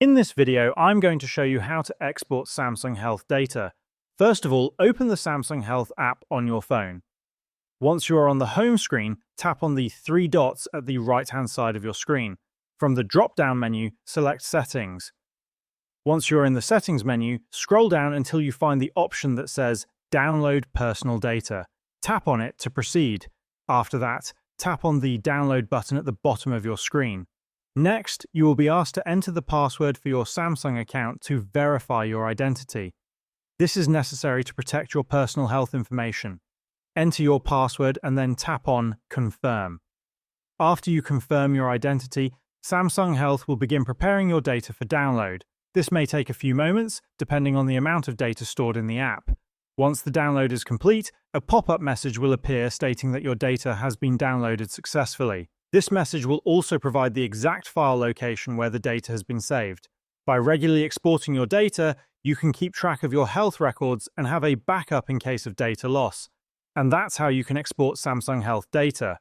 In this video, I'm going to show you how to export Samsung Health data. First of all, open the Samsung Health app on your phone. Once you are on the home screen, tap on the three dots at the right-hand side of your screen. From the drop-down menu, select Settings. Once you're in the Settings menu, scroll down until you find the option that says Download Personal Data. Tap on it to proceed. After that, tap on the Download button at the bottom of your screen. Next, you will be asked to enter the password for your Samsung account to verify your identity. This is necessary to protect your personal health information. Enter your password and then tap on Confirm. After you confirm your identity, Samsung Health will begin preparing your data for download. This may take a few moments, depending on the amount of data stored in the app. Once the download is complete, a pop-up message will appear stating that your data has been downloaded successfully. This message will also provide the exact file location where the data has been saved. By regularly exporting your data, you can keep track of your health records and have a backup in case of data loss. And that's how you can export Samsung Health data.